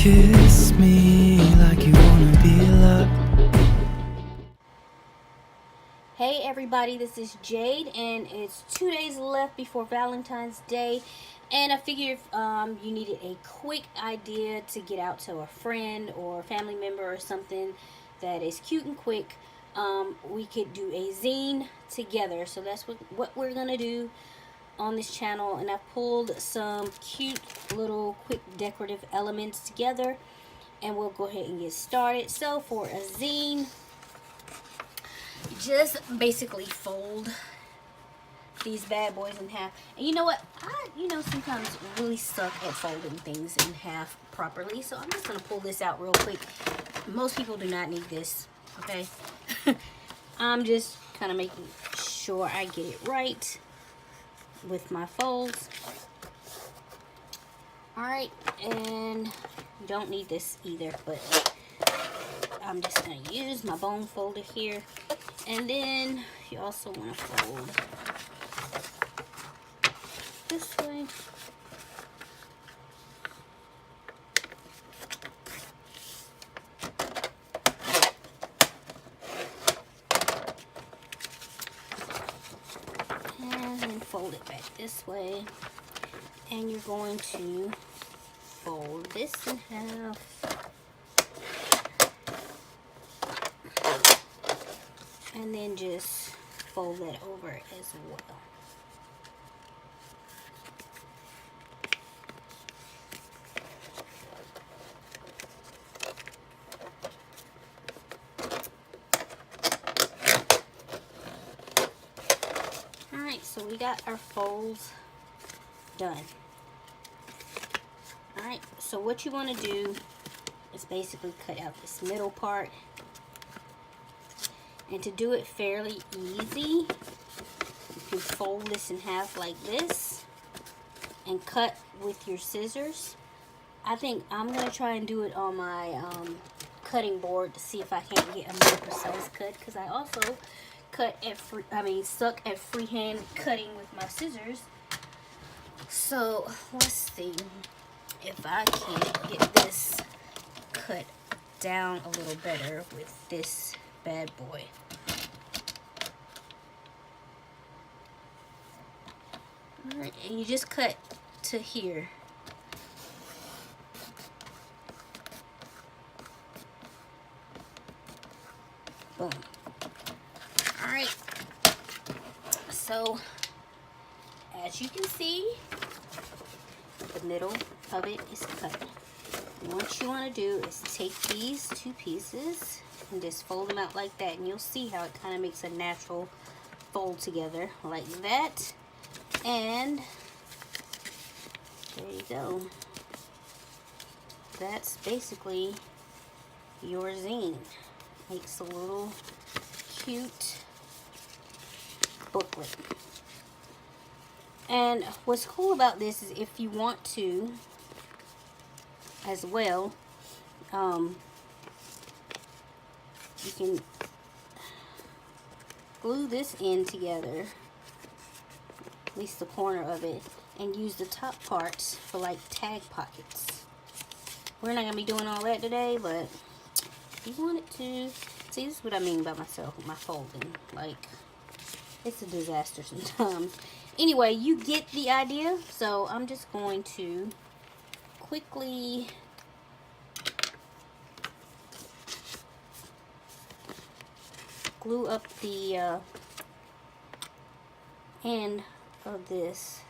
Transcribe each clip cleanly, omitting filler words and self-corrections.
Kiss me like you wanna be loved. Hey everybody, this is Jade, and it's 2 days left before Valentine's Day, and I figured if you needed a quick idea to get out to a friend or family member or something that is cute and quick, we could do a zine together. So that's what we're gonna do on this channel, and I pulled some cute little quick decorative elements together, and we'll go ahead and get started. So for a zine, just basically fold these bad boys in half. And you know what, I sometimes really suck at folding things in half properly, so I'm just gonna pull this out real quick. Most people do not need this, okay? I'm just kind of making sure I get it right with my folds. All right, and you don't need this either, but I'm just gonna use my bone folder here. And then you also want to fold this way. And then fold it back this way. And you're going to fold this in half. And then just fold that over as well. Alright, so we got our folds done. Alright, so what you want to do is basically cut out this middle part. And to do it fairly easy, you can fold this in half like this and cut with your scissors. I think I'm going to try and do it on my cutting board to see if I can't get a more precise cut, because I also suck at freehand cutting with my scissors. So let's see if I can get this cut down a little better with this bad boy. Alright, and you just cut to here. Boom. Alright, so as you can see, the middle of it is cut. And what you want to do is take these two pieces and just fold them out like that, and you'll see how it kind of makes a natural fold together like that. And there you go. That's basically your zine. Makes a little cute booklet. And what's cool about this is if you want to as well, you can glue this in together, at least the corner of it, and use the top parts for like tag pockets. We're not going to be doing all that today, but if you wanted to, see, this is what I mean by my folding. Like, it's a disaster sometimes. Anyway, you get the idea. So I'm just going to quickly glue up the end of these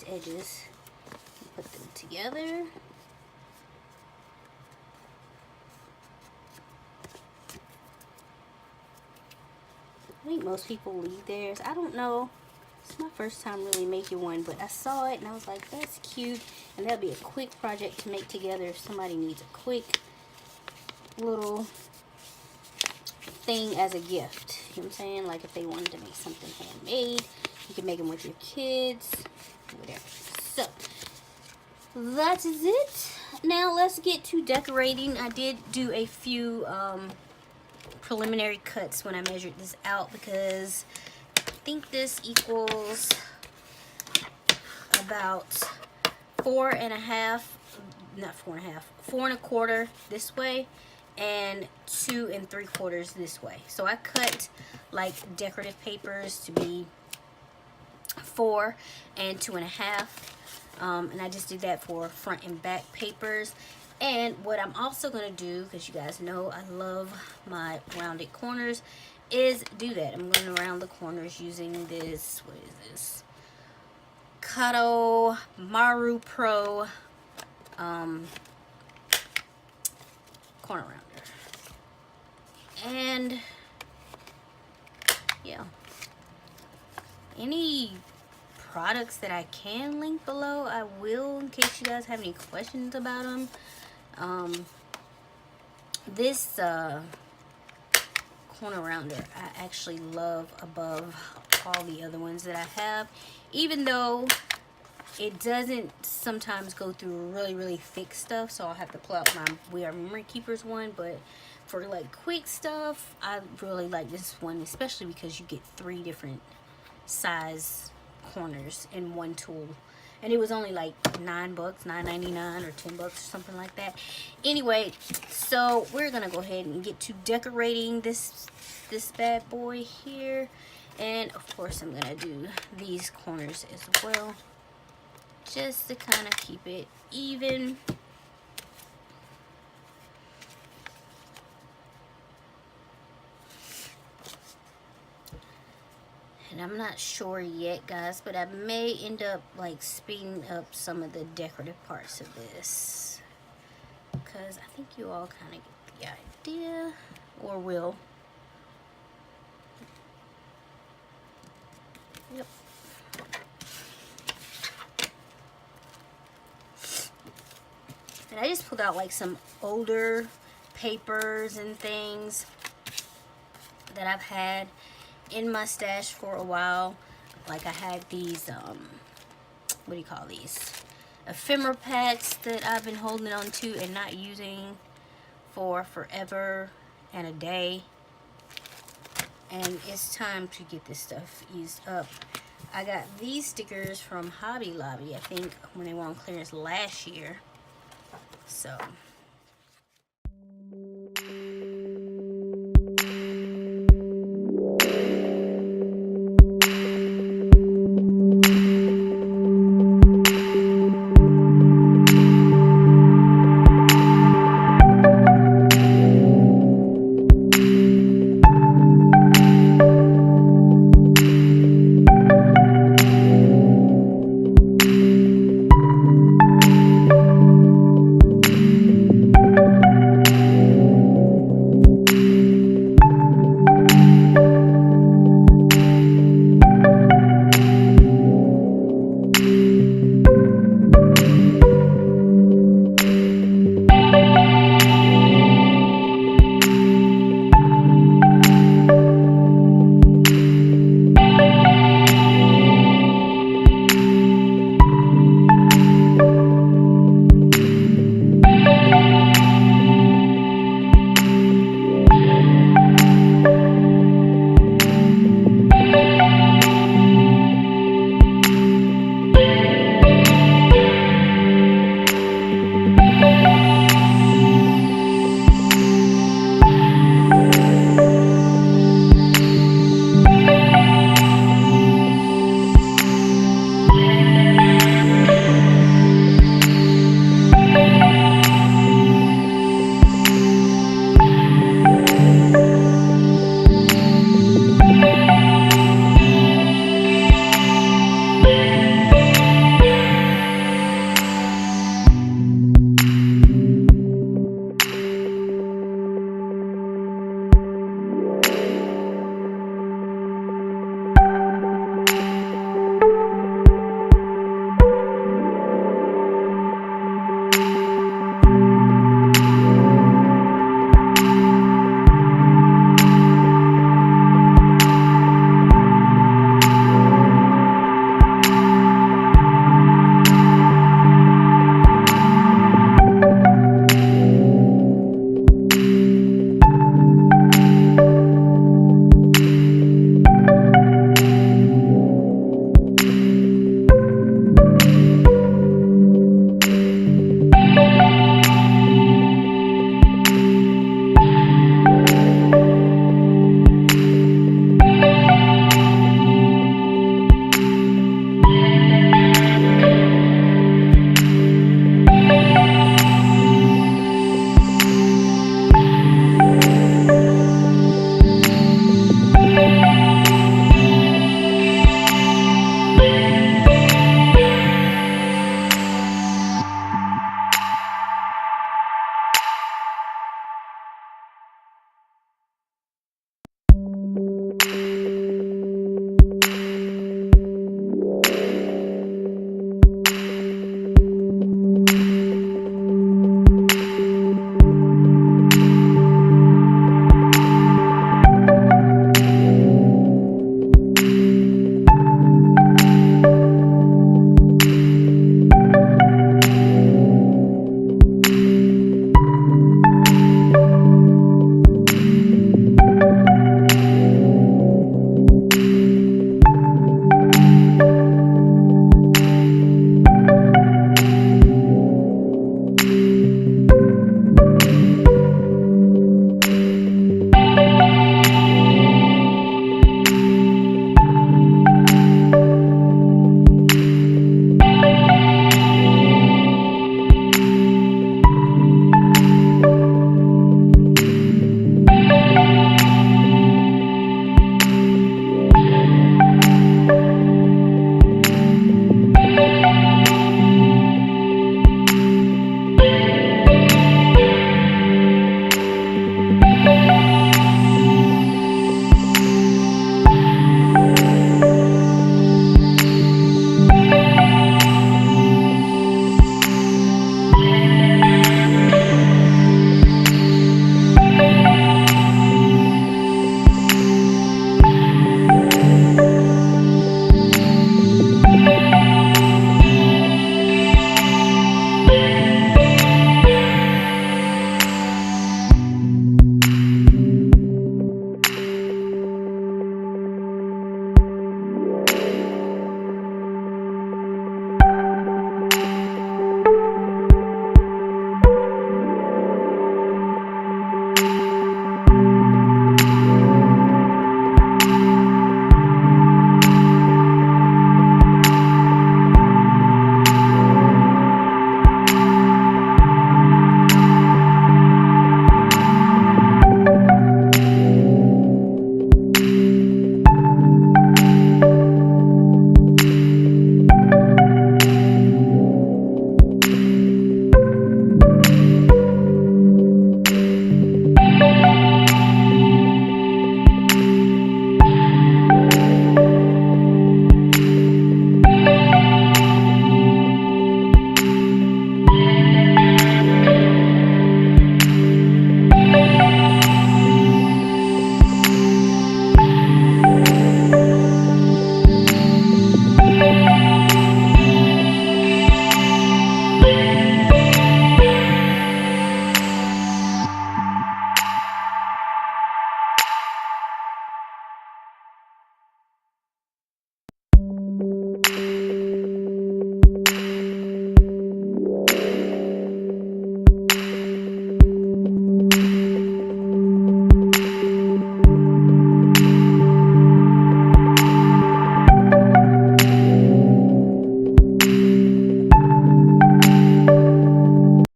edges, put them together. I think most people leave theirs. I don't know. It's my first time really making one, but I saw it and I was like, that's cute. And that'll be a quick project to make together if somebody needs a quick little thing as a gift. You know what I'm saying? Like if they wanted to make something handmade, you can make them with your kids, whatever. So that is it. Now let's get to decorating. I did do a few preliminary cuts when I measured this out, because I think this equals about 4.5, not 4.5, 4.25 this way, and 2 3/4 this way. So I cut like decorative papers to be 4 and 2.5, and I just did that for front and back papers. And what I'm also going to do, because you guys know I love my rounded corners, is do that. I'm going to round the corners using this, what is this? Kato Maru Pro corner rounder. And yeah, any products that I can link below, I will, in case you guys have any questions about them. This corner rounder I actually love above all the other ones that I have, even though it doesn't sometimes go through really thick stuff, so I'll have to pull out my We Are Memory Keepers one. But for like quick stuff, I really like this one, especially because you get 3 different size corners in one tool, and it was only like $9, $9.99 or $10 or something like that. Anyway, so we're gonna go ahead and get to decorating this bad boy here, and of course I'm gonna do these corners as well, just to kind of keep it even. And I'm not sure yet, guys, but I may end up like speeding up some of the decorative parts of this, because I think you all kind of get the idea, or will. Yep. And I just pulled out like some older papers and things that I've had in my stash for a while. Like I had these what do you call these, ephemera packs that I've been holding on to and not using for forever and a day, and it's time to get this stuff used up. I got these stickers from Hobby Lobby, I think, when they were on clearance last year. So